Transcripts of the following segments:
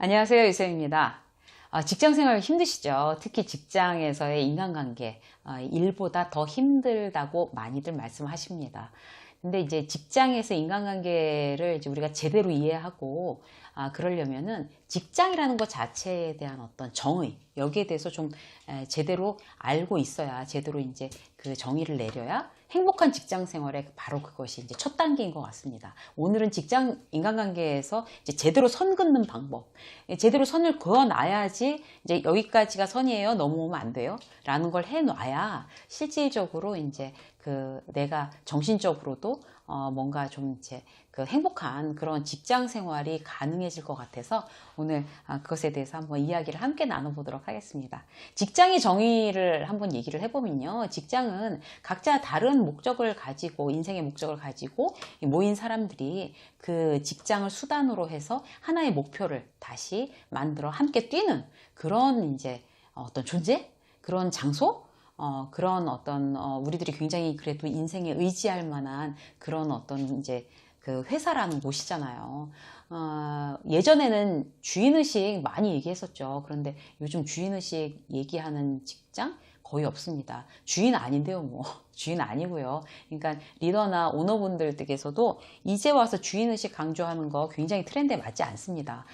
안녕하세요, 유쌤입니다. 직장생활 힘드시죠? 특히 직장에서의 인간관계, 일보다 더 힘들다고 많이들 말씀하십니다. 근데 이제 직장에서 인간관계를 이제 우리가 제대로 이해하고, 그러려면은 직장이라는 것 자체에 대한 어떤 정의, 여기에 대해서 좀 제대로 알고 있어야, 제대로 이제 그 정의를 내려야 행복한 직장 생활에 바로 그것이 이제 첫 단계인 것 같습니다. 오늘은 직장 인간관계에서 이제 제대로 선 긋는 방법, 제대로 선을 그어놔야지 이제 여기까지가 선이에요, 넘어오면 안 돼요 라는 걸 해놔야 실질적으로 이제 그 내가 정신적으로도 뭔가 좀 이제 그 행복한 그런 직장 생활이 가능해질 것 같아서 오늘 그것에 대해서 한번 이야기를 함께 나눠보도록 하겠습니다. 직장의 정의를 한번 얘기를 해보면요, 직장은 각자 다른 목적을 가지고, 인생의 목적을 가지고 모인 사람들이 그 직장을 수단으로 해서 하나의 목표를 다시 만들어 함께 뛰는 그런 이제 어떤 존재, 그런 장소, 그런 어떤 우리들이 굉장히 그래도 인생에 의지할 만한 그런 어떤 이제 그 회사라는 곳이잖아요. 예전에는 주인의식 많이 얘기했었죠. 그런데 요즘 주인의식 얘기하는 직장 거의 없습니다. 주인 아닌데요, 뭐. 주인 아니고요. 그러니까 리더나 오너분들께서도 이제 와서 주인의식 강조하는 거 굉장히 트렌드에 맞지 않습니다.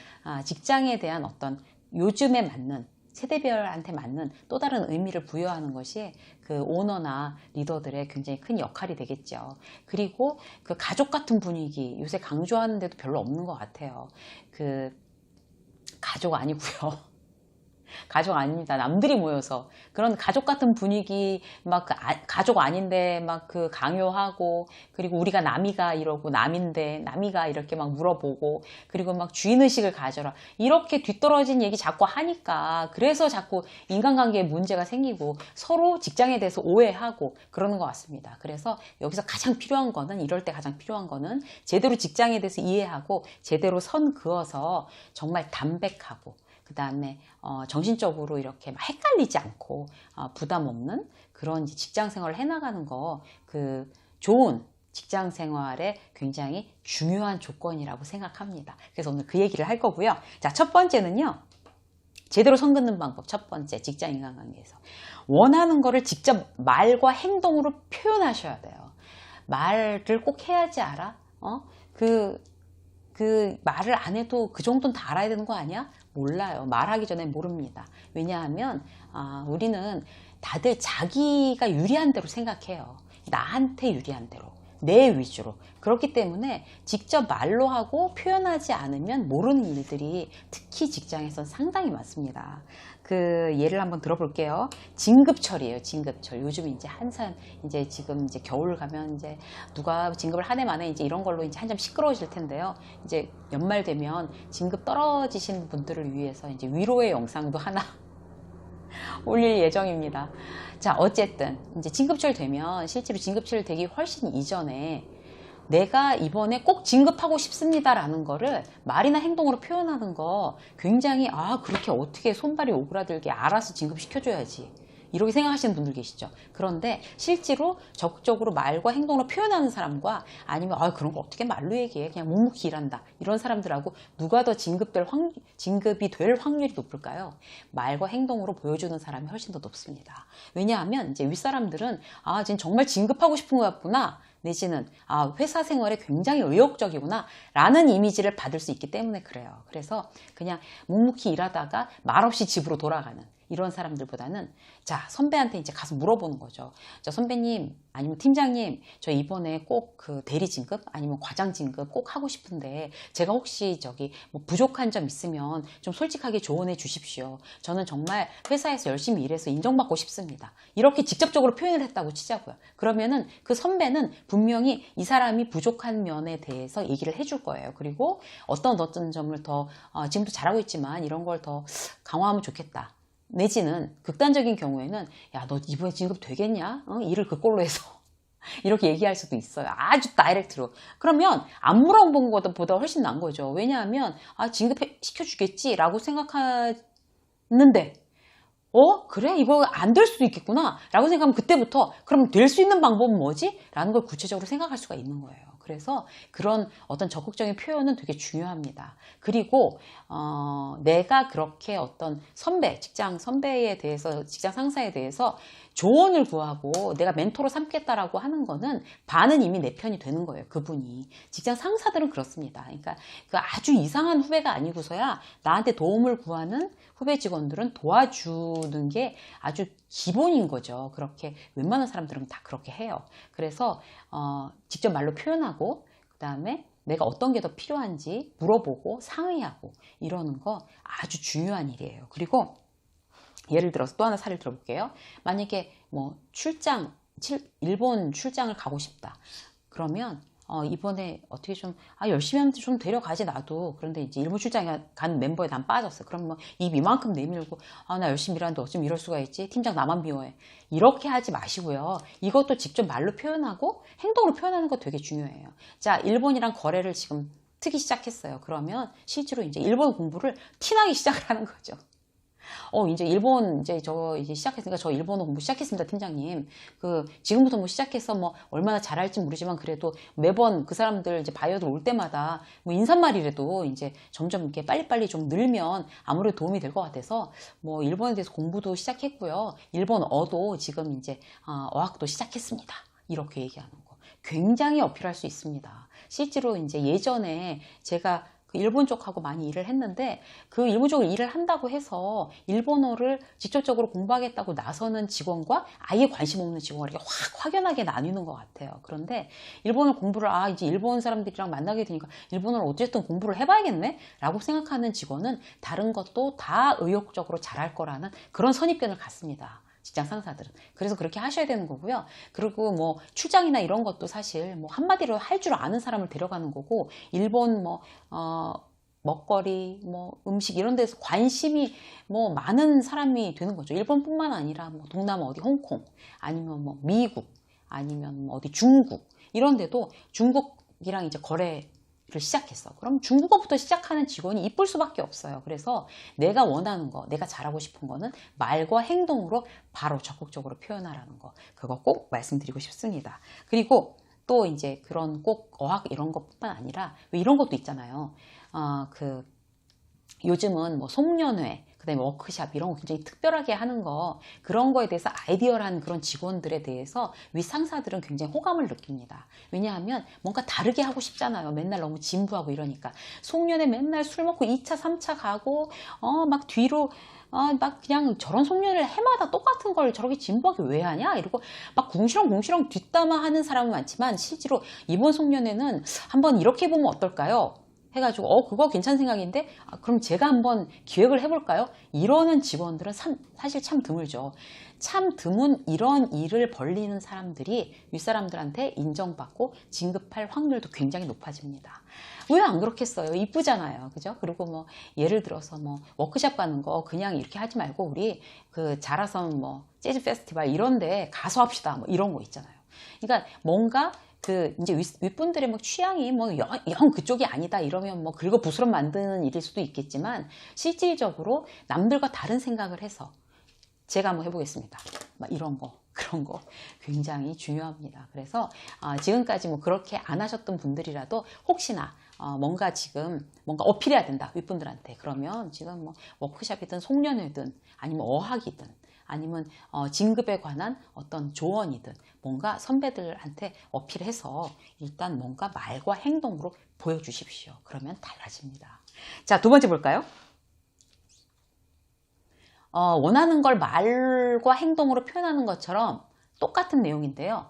직장에 대한 어떤 요즘에 맞는 세대별한테 맞는 또 다른 의미를 부여하는 것이 그 오너나 리더들의 굉장히 큰 역할이 되겠죠. 그리고 그 가족 같은 분위기 요새 강조하는 데도 별로 없는 것 같아요. 그 가족 아니고요. 가족 아닙니다. 남들이 모여서 그런 가족 같은 분위기 막 가족 아닌데 막 그 강요하고, 그리고 우리가 남이가 이러고 남인데 남이가 이렇게 막 물어보고, 그리고 막 주인의식을 가져라 이렇게 뒤떨어진 얘기 자꾸 하니까 그래서 자꾸 인간관계에 문제가 생기고 서로 직장에 대해서 오해하고 그러는 것 같습니다. 그래서 여기서 가장 필요한 거는, 이럴 때 가장 필요한 거는 제대로 직장에 대해서 이해하고 제대로 선 그어서 정말 담백하고, 그 다음에 정신적으로 이렇게 막 헷갈리지 않고 부담 없는 그런 직장 생활을 해나가는 거, 그 좋은 직장 생활의 굉장히 중요한 조건이라고 생각합니다. 그래서 오늘 그 얘기를 할 거고요. 자, 첫 번째는요, 제대로 선 긋는 방법. 첫 번째, 직장 인간관계에서 원하는 거를 직접 말과 행동으로 표현하셔야 돼요. 말을 꼭 해야지 알아? 그 말을 안 해도 그 정도는 다 알아야 되는 거 아니야? 몰라요. 말하기 전에 모릅니다. 왜냐하면 우리는 다들 자기가 유리한 대로 생각해요. 나한테 유리한 대로, 내 위주로. 그렇기 때문에 직접 말로 하고 표현하지 않으면 모르는 일들이 특히 직장에선 상당히 많습니다. 그 예를 한번 들어볼게요. 진급철이에요. 진급철. 요즘 이제 한참 이제 지금 이제 겨울 가면 이제 누가 진급을 한 해 만에 이제 이런 걸로 이제 한참 시끄러워질 텐데요. 이제 연말 되면 진급 떨어지신 분들을 위해서 이제 위로의 영상도 하나 올릴 예정입니다. 자, 어쨌든 이제 진급철 되면, 실제로 진급철 되기 훨씬 이전에 내가 이번에 꼭 진급하고 싶습니다라는 거를 말이나 행동으로 표현하는 거 굉장히 그렇게 어떻게 손발이 오그라들게 알아서 진급시켜줘야지 이렇게 생각하시는 분들 계시죠. 그런데 실제로 적극적으로 말과 행동으로 표현하는 사람과, 아니면 그런 거 어떻게 말로 얘기해, 그냥 묵묵히 일한다, 이런 사람들하고 누가 더 진급이 될 확률이 높을까요? 말과 행동으로 보여주는 사람이 훨씬 더 높습니다. 왜냐하면 이제 윗사람들은 지금 정말 진급하고 싶은 것 같구나, 내지는 회사 생활에 굉장히 의욕적이구나 라는 이미지를 받을 수 있기 때문에 그래요. 그래서 그냥 묵묵히 일하다가 말없이 집으로 돌아가는 이런 사람들보다는, 자, 선배한테 이제 가서 물어보는 거죠. 저 선배님, 아니면 팀장님, 저 이번에 꼭 그 대리 진급 아니면 과장 진급 꼭 하고 싶은데 제가 혹시 저기 뭐 부족한 점 있으면 좀 솔직하게 조언해 주십시오. 저는 정말 회사에서 열심히 일해서 인정받고 싶습니다. 이렇게 직접적으로 표현을 했다고 치자고요. 그러면은 그 선배는 분명히 이 사람이 부족한 면에 대해서 얘기를 해줄 거예요. 그리고 어떤 점을 더 지금도 잘하고 있지만 이런 걸 더 강화하면 좋겠다, 내지는 극단적인 경우에는 야, 너 이번에 진급 되겠냐? 일을 그꼴로 해서 이렇게 얘기할 수도 있어요. 아주 다이렉트로. 그러면 안 물어본 것보다 훨씬 나은 거죠. 왜냐하면 진급시켜주겠지 라고 생각하는데, 그래? 이거 안 될 수도 있겠구나 라고 생각하면 그때부터 그럼 될 수 있는 방법은 뭐지? 라는 걸 구체적으로 생각할 수가 있는 거예요. 그래서 그런 어떤 적극적인 표현은 되게 중요합니다. 그리고 내가 그렇게 어떤 선배, 직장 선배에 대해서, 직장 상사에 대해서 조언을 구하고 내가 멘토로 삼겠다라고 하는 거는 반은 이미 내 편이 되는 거예요. 그분이. 직장 상사들은 그렇습니다. 그러니까 그 아주 이상한 후배가 아니고서야 나한테 도움을 구하는 후배 직원들은 도와주는 게 아주 기본인 거죠. 그렇게 웬만한 사람들은 다 그렇게 해요. 그래서 직접 말로 표현하고 그 다음에 내가 어떤 게 더 필요한지 물어보고 상의하고 이러는 거 아주 중요한 일이에요. 그리고 예를 들어서 또 하나 사례를 들어볼게요. 만약에 뭐 일본 출장을 가고 싶다. 그러면 이번에 어떻게 좀 열심히 하면 좀 데려가지 나도. 그런데 이제 일본 출장에 간 멤버에 난 빠졌어. 그럼 뭐 입 이만큼 내밀고 나 열심히 일하는데 어쩜 이럴 수가 있지? 팀장 나만 미워해. 이렇게 하지 마시고요. 이것도 직접 말로 표현하고 행동으로 표현하는 거 되게 중요해요. 자, 일본이랑 거래를 지금 트기 시작했어요. 그러면 실제로 이제 일본 공부를 티나게 시작을 하는 거죠. 이제 일본 이제 시작했으니까 저 일본어 공부 시작했습니다, 팀장님. 지금부터 뭐 시작해서 뭐 얼마나 잘할지 모르지만 그래도 매번 그 사람들 이제 바이어들 올 때마다 뭐 인사말이라도 이제 점점 이렇게 빨리빨리 좀 늘면 아무래도 도움이 될 것 같아서 뭐 일본에 대해서 공부도 시작했고요. 일본어도 지금 이제 어학도 시작했습니다. 이렇게 얘기하는 거. 굉장히 어필할 수 있습니다. 실제로 이제 예전에 제가 그 일본 쪽하고 많이 일을 했는데 그 일본 쪽을 일을 한다고 해서 일본어를 직접적으로 공부하겠다고 나서는 직원과 아예 관심 없는 직원을 이렇게 확 확연하게 나뉘는 것 같아요. 그런데 일본어 공부를 이제 일본 사람들이랑 만나게 되니까 일본어를 어쨌든 공부를 해봐야겠네? 라고 생각하는 직원은 다른 것도 다 의욕적으로 잘할 거라는 그런 선입견을 갖습니다. 직장 상사들은. 그래서 그렇게 하셔야 되는 거고요. 그리고 뭐 출장이나 이런 것도 사실 뭐 한마디로 할 줄 아는 사람을 데려가는 거고 일본 먹거리, 뭐 음식 이런 데서 관심이 뭐 많은 사람이 되는 거죠. 일본뿐만 아니라 뭐 동남아 어디 홍콩 아니면 뭐 미국 아니면 뭐 어디 중국 이런 데도 중국이랑 이제 거래를 시작했어. 그럼 중국어부터 시작하는 직원이 이쁠 수밖에 없어요. 그래서 내가 원하는 거, 내가 잘하고 싶은 거는 말과 행동으로 바로 적극적으로 표현하라는 거. 그거 꼭 말씀드리고 싶습니다. 그리고 또 이제 그런 꼭 어학 이런 것뿐만 아니라 왜 이런 것도 있잖아요. 요즘은 뭐 송년회, 그다음에 워크샵 이런 거 굉장히 특별하게 하는 거 그런 거에 대해서 아이디어라는 그런 직원들에 대해서 윗상사들은 굉장히 호감을 느낍니다. 왜냐하면 뭔가 다르게 하고 싶잖아요. 맨날 너무 진부하고 이러니까. 송년회 맨날 술 먹고 2차, 3차 가고 막 뒤로 막 그냥 저런 송년회를 해마다 똑같은 걸 저렇게 진부하게 왜 하냐? 이러고 막 궁시렁궁시렁 뒷담화하는 사람은 많지만 실제로 이번 송년회는 한번 이렇게 해보면 어떨까요? 해가지고 그거 괜찮은 생각인데 그럼 제가 한번 기획을 해볼까요? 이러는 직원들은 사실 참 드물죠. 참 드문 이런 일을 벌리는 사람들이 윗사람들한테 인정받고 진급할 확률도 굉장히 높아집니다. 왜 안 그렇겠어요? 이쁘잖아요. 그죠? 그리고 뭐 예를 들어서 뭐 워크샵 가는 거 그냥 이렇게 하지 말고 우리 그 자라섬 뭐 재즈 페스티벌 이런 데 가서 합시다. 뭐 이런 거 있잖아요. 그러니까 뭔가 이제 윗분들의 뭐 취향이 뭐 영 그쪽이 아니다 이러면 뭐 긁어 부스럼 만드는 일일 수도 있겠지만 실질적으로 남들과 다른 생각을 해서 제가 한번 해보겠습니다. 막 이런 거 그런 거 굉장히 중요합니다. 그래서 지금까지 뭐 그렇게 안 하셨던 분들이라도 혹시나 뭔가 어필해야 된다 윗분들한테 그러면 지금 뭐 워크샵이든 송년회든 아니면 어학이든 아니면 진급에 관한 어떤 조언이든 뭔가 선배들한테 어필해서 일단 뭔가 말과 행동으로 보여주십시오. 그러면 달라집니다. 자, 두 번째 볼까요? 원하는 걸 말과 행동으로 표현하는 것처럼 똑같은 내용인데요.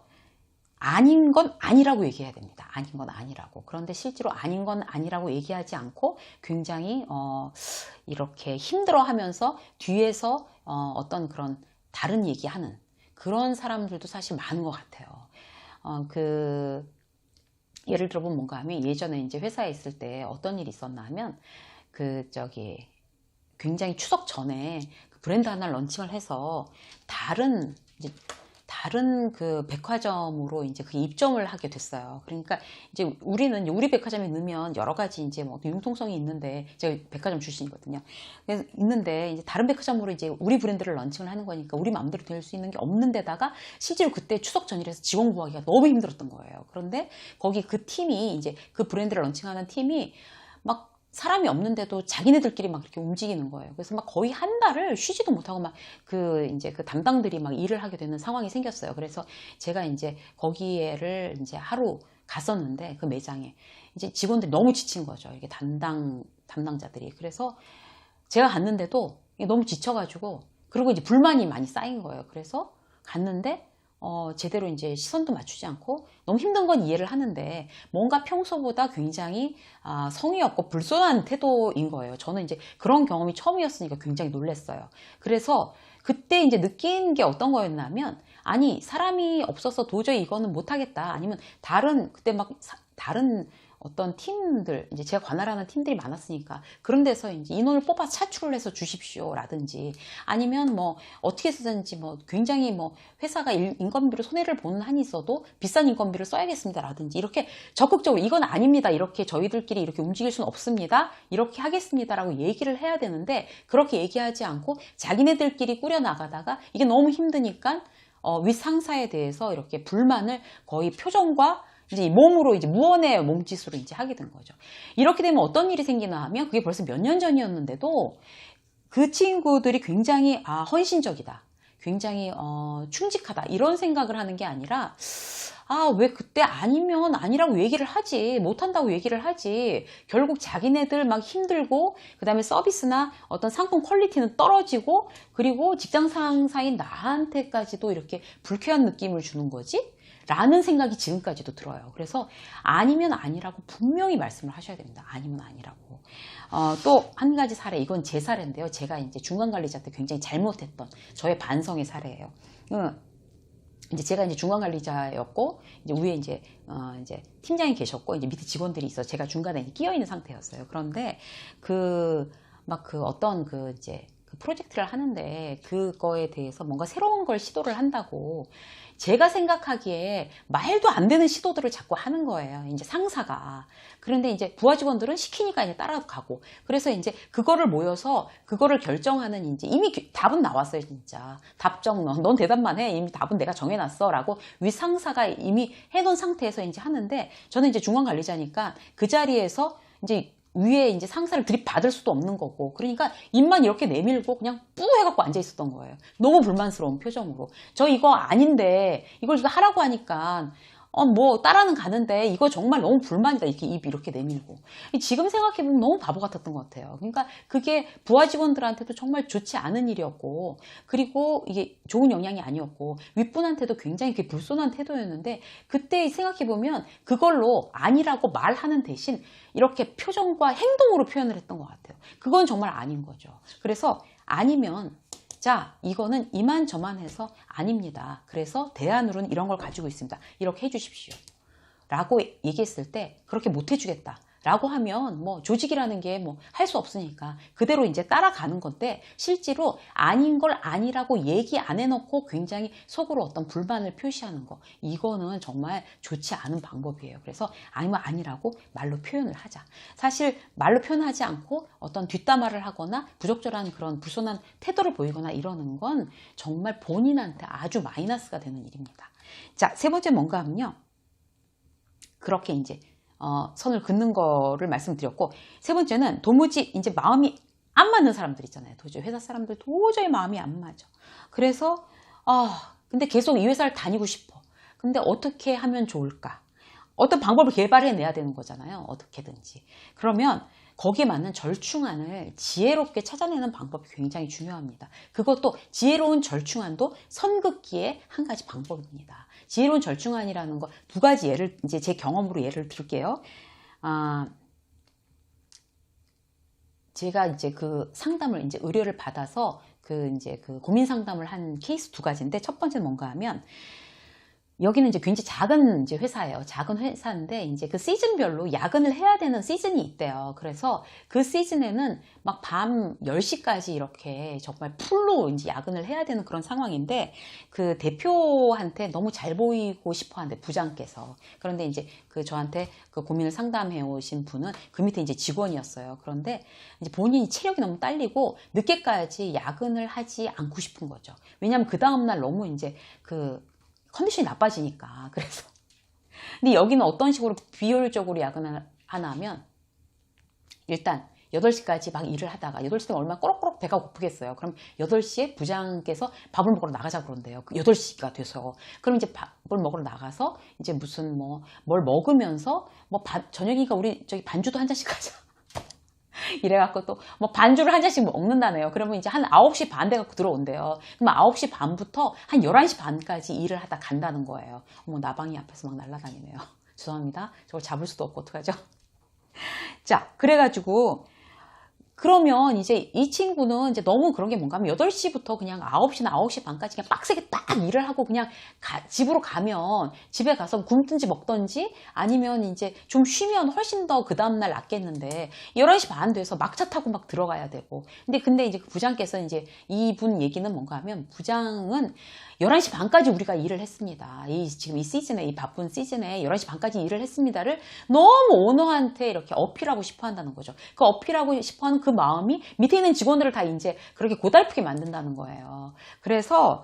아닌 건 아니라고 얘기해야 됩니다. 아닌 건 아니라고. 그런데 실제로 아닌 건 아니라고 얘기하지 않고 굉장히 이렇게 힘들어하면서 뒤에서 어떤 그런 다른 얘기하는 그런 사람들도 사실 많은 것 같아요. 예를 들어보면 뭔가 하면 예전에 이제 회사에 있을 때 어떤 일이 있었나 하면 굉장히 추석 전에 브랜드 하나를 런칭을 해서 다른 다른 그 백화점으로 이제 그 입점을 하게 됐어요. 그러니까 이제 우리는 우리 백화점에 넣으면 여러 가지 이제 뭐 융통성이 있는데, 제가 백화점 출신이거든요. 그래서 있는데 이제 다른 백화점으로 이제 우리 브랜드를 런칭을 하는 거니까 우리 마음대로 될 수 있는 게 없는 데다가 실제로 그때 추석 전이라서 직원 구하기가 너무 힘들었던 거예요. 그런데 거기 그 팀이 이제 그 브랜드를 런칭하는 팀이 막 사람이 없는데도 자기네들끼리 막 이렇게 움직이는 거예요. 그래서 막 거의 한 달을 쉬지도 못하고 막 이제 그 담당들이 막 일을 하게 되는 상황이 생겼어요. 그래서 제가 이제 거기에를 이제 하루 갔었는데, 그 매장에 이제 직원들이 너무 지친 거죠. 이게 담당자들이. 그래서 제가 갔는데도 너무 지쳐가지고, 그리고 이제 불만이 많이 쌓인 거예요. 그래서 갔는데 제대로 이제 시선도 맞추지 않고, 너무 힘든 건 이해를 하는데 뭔가 평소보다 굉장히 성의 없고 불손한 태도인 거예요. 저는 이제 그런 경험이 처음이었으니까 굉장히 놀랐어요. 그래서 그때 이제 느낀 게 어떤 거였냐면, 아니 사람이 없어서 도저히 이거는 못하겠다, 아니면 그때 막 다른 어떤 팀들, 이제 제가 관할하는 팀들이 많았으니까 그런 데서 이제 인원을 뽑아 차출을 해서 주십시오 라든지, 아니면 뭐 어떻게 쓰든지 뭐 굉장히 뭐 회사가 인건비로 손해를 보는 한이 있어도 비싼 인건비를 써야겠습니다 라든지, 이렇게 적극적으로 이건 아닙니다, 이렇게 저희들끼리 이렇게 움직일 수는 없습니다, 이렇게 하겠습니다 라고 얘기를 해야 되는데, 그렇게 얘기하지 않고 자기네들끼리 꾸려나가다가 이게 너무 힘드니까 윗상사에 대해서 이렇게 불만을 거의 표정과 이제 몸으로, 이제 무언의 몸짓으로 이제 하게 된 거죠. 이렇게 되면 어떤 일이 생기나 하면, 그게 벌써 몇 년 전이었는데도 그 친구들이 굉장히 헌신적이다, 굉장히 충직하다, 이런 생각을 하는 게 아니라, 왜 그때 아니면 아니라고 얘기를 하지, 못한다고 얘기를 하지, 결국 자기네들 막 힘들고, 그 다음에 서비스나 어떤 상품 퀄리티는 떨어지고, 그리고 직장 상사인 나한테까지도 이렇게 불쾌한 느낌을 주는 거지? 라는 생각이 지금까지도 들어요. 그래서 아니면 아니라고 분명히 말씀을 하셔야 됩니다. 아니면 아니라고. 또 한 가지 사례, 이건 제 사례인데요. 제가 이제 중간관리자 때 굉장히 잘못했던 저의 반성의 사례예요. 이제 제가 이제 중간관리자였고, 이제 위에 이제 팀장이 계셨고, 이제 밑에 직원들이 있어. 제가 중간에 끼어 있는 상태였어요. 그런데 어떤 이제 그 프로젝트를 하는데, 그거에 대해서 뭔가 새로운 걸 시도를 한다고, 제가 생각하기에 말도 안 되는 시도들을 자꾸 하는 거예요, 이제 상사가. 그런데 이제 부하 직원들은 시키니까 이제 따라가고, 그래서 이제 그거를 모여서 그거를 결정하는, 이제 이미 답은 나왔어요, 진짜. 답정, 넌 대답만 해. 이미 답은 내가 정해놨어. 라고 윗 상사가 이미 해놓은 상태에서 이제 하는데, 저는 이제 중간 관리자니까 그 자리에서 이제 위에 이제 상사를 들이받을 수도 없는 거고, 그러니까 입만 이렇게 내밀고 그냥 뿌 해갖고 앉아 있었던 거예요. 너무 불만스러운 표정으로. 저 이거 아닌데, 이걸 하라고 하니까 뭐 따라는 가는데 이거 정말 너무 불만이다, 이렇게 입 이렇게 내밀고. 지금 생각해보면 너무 바보 같았던 것 같아요. 그러니까 그게 부하 직원들한테도 정말 좋지 않은 일이었고, 그리고 이게 좋은 영향이 아니었고, 윗분한테도 굉장히 불손한 태도였는데, 그때 생각해보면 그걸로 아니라고 말하는 대신 이렇게 표정과 행동으로 표현을 했던 것 같아요. 그건 정말 아닌 거죠. 그래서 아니면, 자, 이거는 이만저만 해서 아닙니다. 그래서 대안으로는 이런 걸 가지고 있습니다. 이렇게 해주십시오. 라고 얘기했을 때, 그렇게 못 해주겠다 라고 하면 뭐 조직이라는 게 뭐 할 수 없으니까 그대로 이제 따라가는 건데, 실제로 아닌 걸 아니라고 얘기 안 해놓고 굉장히 속으로 어떤 불만을 표시하는 거, 이거는 정말 좋지 않은 방법이에요. 그래서 아니면 아니라고 말로 표현을 하자. 사실 말로 표현하지 않고 어떤 뒷담화를 하거나 부적절한 그런 불손한 태도를 보이거나 이러는 건 정말 본인한테 아주 마이너스가 되는 일입니다. 자, 세 번째 뭔가 하면요, 그렇게 이제 선을 긋는 거를 말씀드렸고, 세 번째는 도무지 이제 마음이 안 맞는 사람들 있잖아요. 도저히 회사 사람들 도저히 마음이 안 맞아. 그래서 근데 계속 이 회사를 다니고 싶어. 근데 어떻게 하면 좋을까? 어떤 방법을 개발해내야 되는 거잖아요. 어떻게든지. 그러면 거기에 맞는 절충안을 지혜롭게 찾아내는 방법이 굉장히 중요합니다. 그것도 지혜로운 절충안도 선긋기의 한 가지 방법입니다. 지혜로운 절충안이라는 거 두 가지 예를, 이제 제 경험으로 예를 들게요. 제가 이제 그 상담을, 이제 의뢰를 받아서 이제 그 고민 상담을 한 케이스 두 가지인데, 첫 번째는 뭔가 하면, 여기는 이제 굉장히 작은 이제 회사예요. 작은 회사인데 이제 그 시즌별로 야근을 해야 되는 시즌이 있대요. 그래서 그 시즌에는 막 밤 10시까지 이렇게 정말 풀로 이제 야근을 해야 되는 그런 상황인데 그 대표한테 너무 잘 보이고 싶어 하는데 부장께서. 그런데 이제 그 저한테 그 고민을 상담해 오신 분은 그 밑에 이제 직원이었어요. 그런데 이제 본인이 체력이 너무 딸리고 늦게까지 야근을 하지 않고 싶은 거죠. 왜냐하면 그 다음날 너무 이제 그 컨디션이 나빠지니까. 그래서 근데 여기는 어떤 식으로 비효율적으로 야근을 하냐면 일단 8시까지 막 일을 하다가 8시 되면 얼마나 꼬록꼬록 배가 고프겠어요. 그럼 8시에 부장께서 밥을 먹으러 나가자 그런대요. 8시가 돼서. 그럼 이제 밥을 먹으러 나가서 이제 무슨 뭘 먹으면서 저녁이니까 우리 저기 반주도 한 잔씩 하자. 이래갖고 또 반주를 한 잔씩 먹는다네요. 그러면 이제 한 9시 반 돼갖고 들어온대요. 그럼 9시 반부터 한 11시 반까지 일을 하다 간다는 거예요. 어머, 나방이 앞에서 막 날아다니네요. 죄송합니다. 저걸 잡을 수도 없고 어떡하죠? 자, 그래가지고 그러면 이제 이 친구는 이제 너무 그런 게 뭔가 하면 8시부터 그냥 9시나 9시 반까지 그냥 빡세게 딱 일을 하고 그냥 집으로 가면 집에 가서 굶든지 먹든지 아니면 이제 좀 쉬면 훨씬 더 그 다음날 낫겠는데 11시 반 돼서 막차 타고 막 들어가야 되고 근데 이제 그 부장께서 이제 이분 얘기는 뭔가 하면 부장은 11시 반까지 우리가 일을 했습니다. 지금 이 시즌에, 이 바쁜 시즌에 11시 반까지 일을 했습니다를 너무 오너한테 이렇게 어필하고 싶어 한다는 거죠. 그 어필하고 싶어 하는 그 마음이 밑에 있는 직원들을 다 이제 그렇게 고달프게 만든다는 거예요. 그래서,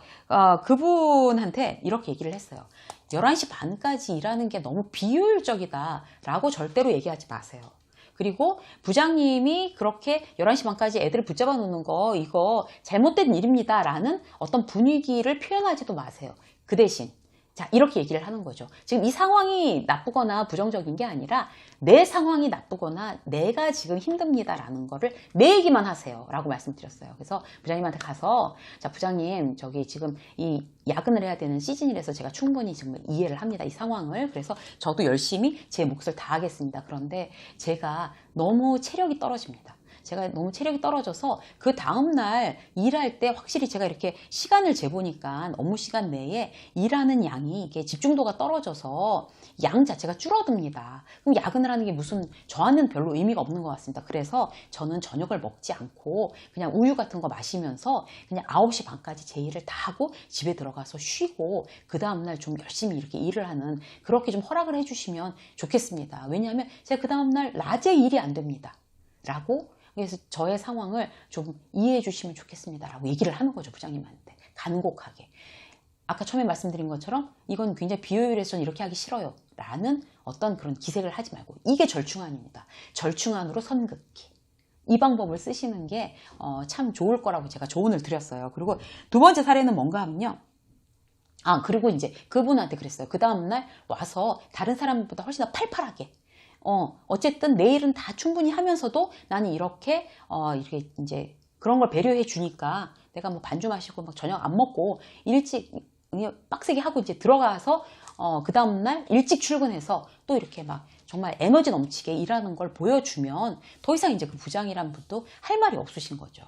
그분한테 이렇게 얘기를 했어요. 11시 반까지 일하는 게 너무 비효율적이다 라고 절대로 얘기하지 마세요. 그리고 부장님이 그렇게 11시 반까지 애들을 붙잡아 놓는 거 이거 잘못된 일입니다 라는 어떤 분위기를 표현하지도 마세요. 그 대신 자 이렇게 얘기를 하는 거죠. 지금 이 상황이 나쁘거나 부정적인 게 아니라 내 상황이 나쁘거나 내가 지금 힘듭니다 라는 거를 내 얘기만 하세요 라고 말씀드렸어요. 그래서 부장님한테 가서 자 부장님 저기 지금 이 야근을 해야 되는 시즌이라서 제가 충분히 지금 이해를 합니다. 이 상황을. 그래서 저도 열심히 제 몫을 다하겠습니다. 그런데 제가 너무 체력이 떨어집니다. 제가 너무 체력이 떨어져서 그 다음날 일할 때 확실히 제가 이렇게 시간을 재보니까 업무 시간 내에 일하는 양이 이게 집중도가 떨어져서 양 자체가 줄어듭니다. 그럼 야근을 하는 게 무슨 저한테는 별로 의미가 없는 것 같습니다. 그래서 저는 저녁을 먹지 않고 그냥 우유 같은 거 마시면서 그냥 9시 반까지 제 일을 다 하고 집에 들어가서 쉬고 그 다음날 좀 열심히 이렇게 일을 하는 그렇게 좀 허락을 해주시면 좋겠습니다. 왜냐하면 제가 그 다음날 낮에 일이 안 됩니다. 라고 그래서 저의 상황을 좀 이해해 주시면 좋겠습니다 라고 얘기를 하는 거죠. 부장님한테 간곡하게. 아까 처음에 말씀드린 것처럼 이건 굉장히 비효율해서 저는 이렇게 하기 싫어요 라는 어떤 그런 기색을 하지 말고 이게 절충안입니다. 절충안으로 선긋기. 이 방법을 쓰시는 게 참 좋을 거라고 제가 조언을 드렸어요. 그리고 두 번째 사례는 뭔가 하면요. 그리고 이제 그분한테 그랬어요. 그 다음날 와서 다른 사람보다 훨씬 더 팔팔하게 어쨌든 내일은 다 충분히 하면서도 나는 이렇게 이제 그런 걸 배려해 주니까 내가 반주 마시고 막 저녁 안 먹고 일찍 빡세게 하고 이제 들어가서 그 다음날 일찍 출근해서 또 이렇게 막 정말 에너지 넘치게 일하는 걸 보여주면 더 이상 이제 그 부장이란 분도 할 말이 없으신 거죠.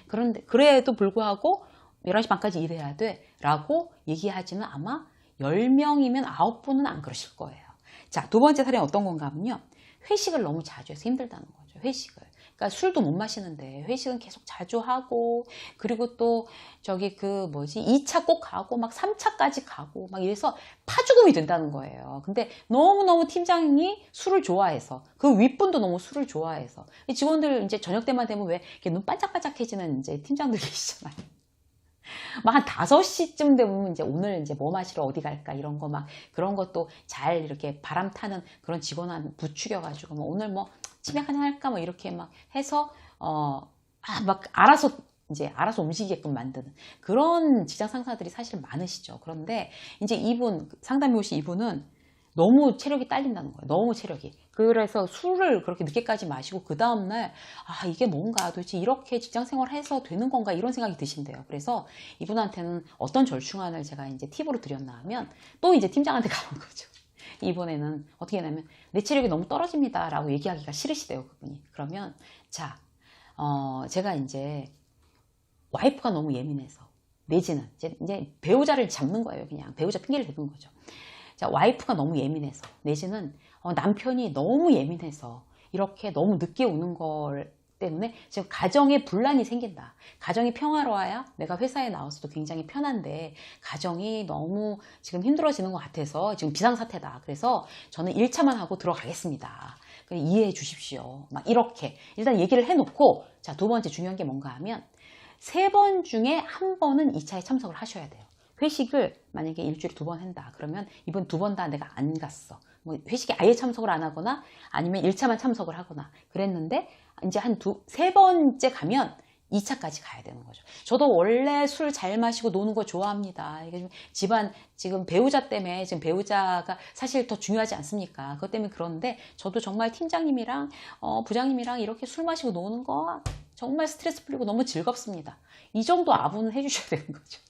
그런데 그래도 불구하고 11시 반까지 일해야 돼 라고 얘기하지는 아마 10명이면 9분은 안 그러실 거예요. 자, 두 번째 사례는 어떤 건가 하면요. 회식을 너무 자주 해서 힘들다는 거죠. 회식을. 그러니까 술도 못 마시는데 회식은 계속 자주 하고 그리고 또 저기 2차 꼭 가고 막 3차까지 가고 막 이래서 파죽음이 된다는 거예요. 근데 너무너무 팀장이 술을 좋아해서 그 윗분도 너무 술을 좋아해서 직원들 이제 저녁 때만 되면 왜 이렇게 눈 반짝반짝해지는 이제 팀장들 계시잖아요. 막 한 5시쯤 되면 이제 오늘 이제 뭐 마시러 어디 갈까 이런 거 막 그런 것도 잘 이렇게 바람 타는 그런 직원한 부추겨가지고 오늘 치맥 한잔 할까 이렇게 막 해서 막 알아서 움직이게끔 만드는 그런 직장 상사들이 사실 많으시죠. 그런데 이제 상담해 오신 이분은 너무 체력이 딸린다는 거예요. 너무 체력이. 그래서 술을 그렇게 늦게까지 마시고 그 다음날 이게 뭔가 도대체 이렇게 직장생활 해서 되는 건가 이런 생각이 드신대요. 그래서 이분한테는 어떤 절충안을 제가 이제 팁으로 드렸나 하면 또 이제 팀장한테 가는 거죠. 이번에는 어떻게 하냐면 내 체력이 너무 떨어집니다 라고 얘기하기가 싫으시대요. 그분이. 그러면 제가 이제 와이프가 너무 예민해서 내지는 이제 배우자를 잡는 거예요. 그냥 배우자 핑계를 대는 거죠. 자, 와이프가 너무 예민해서 내지는 남편이 너무 예민해서 이렇게 너무 늦게 오는 걸 때문에 지금 가정에 분란이 생긴다. 가정이 평화로워야 내가 회사에 나와서도 굉장히 편한데 가정이 너무 지금 힘들어지는 것 같아서 지금 비상사태다. 그래서 저는 1차만 하고 들어가겠습니다. 이해해 주십시오. 막 이렇게 일단 얘기를 해놓고, 자, 두 번째 중요한 게 뭔가 하면 3번 중에 한 번은 2차에 참석을 하셔야 돼요. 회식을 만약에 일주일에 2번 한다. 그러면 이번 2번 다 내가 안 갔어. 뭐 회식에 아예 참석을 안 하거나 아니면 1차만 참석을 하거나 그랬는데 이제 한 3번째 가면 2차까지 가야 되는 거죠. 저도 원래 술 잘 마시고 노는 거 좋아합니다. 이게 좀 집안, 지금 배우자 때문에, 지금 배우자가 사실 더 중요하지 않습니까? 그것 때문에 그런데 저도 정말 팀장님이랑, 부장님이랑 이렇게 술 마시고 노는 거 정말 스트레스 풀리고 너무 즐겁습니다. 이 정도 아부는 해주셔야 되는 거죠.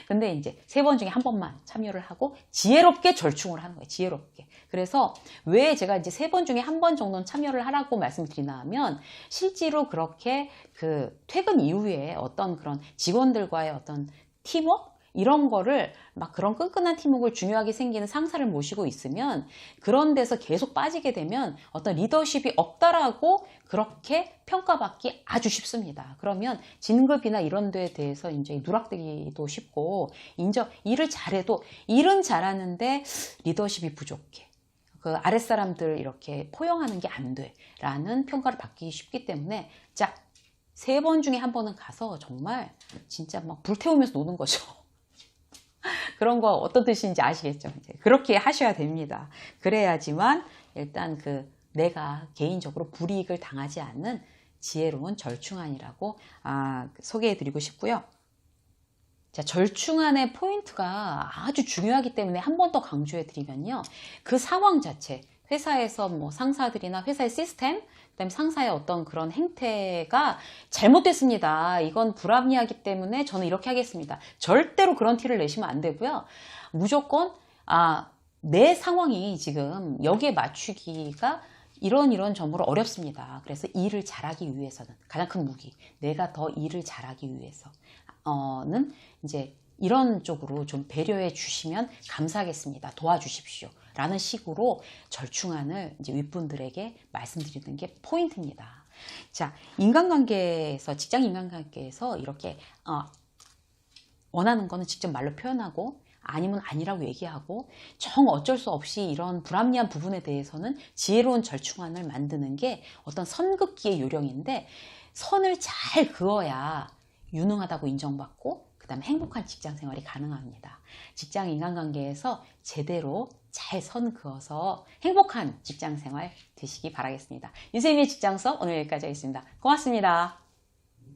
근데 이제 3번 중에 한 번만 참여를 하고 지혜롭게 절충을 하는 거예요. 지혜롭게. 그래서 왜 제가 이제 3번 중에 한 번 정도는 참여를 하라고 말씀드리나 하면 실제로 그렇게 그 퇴근 이후에 어떤 그런 직원들과의 어떤 팀워크? 이런 거를 막 그런 끈끈한 팀워크를 중요하게 생기는 상사를 모시고 있으면 그런 데서 계속 빠지게 되면 어떤 리더십이 없다라고 그렇게 평가받기 아주 쉽습니다. 그러면 진급이나 이런 데에 대해서 이제 누락되기도 쉽고 일을 잘해도 일은 잘하는데 리더십이 부족해. 그 아랫사람들 이렇게 포용하는 게 안 돼. 라는 평가를 받기 쉽기 때문에 자, 3번 중에 한 번은 가서 정말 진짜 막 불태우면서 노는 거죠. 그런 거 어떤 뜻인지 아시겠죠? 이제 그렇게 하셔야 됩니다. 그래야지만 일단 내가 개인적으로 불이익을 당하지 않는 지혜로운 절충안이라고 소개해드리고 싶고요. 자, 절충안의 포인트가 아주 중요하기 때문에 한 번 더 강조해드리면요. 그 상황 자체, 회사에서 뭐 상사들이나 회사의 시스템, 그다음에 상사의 어떤 그런 행태가 잘못됐습니다. 이건 불합리하기 때문에 저는 이렇게 하겠습니다. 절대로 그런 티를 내시면 안 되고요. 무조건 내 상황이 지금 여기에 맞추기가 이런 점으로 어렵습니다. 그래서 일을 잘하기 위해서는 가장 큰 무기, 내가 더 일을 잘하기 위해서는 이제 이런 쪽으로 좀 배려해 주시면 감사하겠습니다. 도와주십시오. 라는 식으로 절충안을 이제 윗분들에게 말씀드리는 게 포인트입니다. 자, 인간관계에서, 직장 인간관계에서 이렇게, 원하는 거는 직접 말로 표현하고, 아니면 아니라고 얘기하고, 어쩔 수 없이 이런 불합리한 부분에 대해서는 지혜로운 절충안을 만드는 게 어떤 선긋기의 요령인데, 선을 잘 그어야 유능하다고 인정받고, 그 다음에 행복한 직장 생활이 가능합니다. 직장 인간관계에서 제대로 잘 선 그어서 행복한 직장 생활 되시기 바라겠습니다. 유세미의 직장 수업 오늘 여기까지 하겠습니다. 고맙습니다.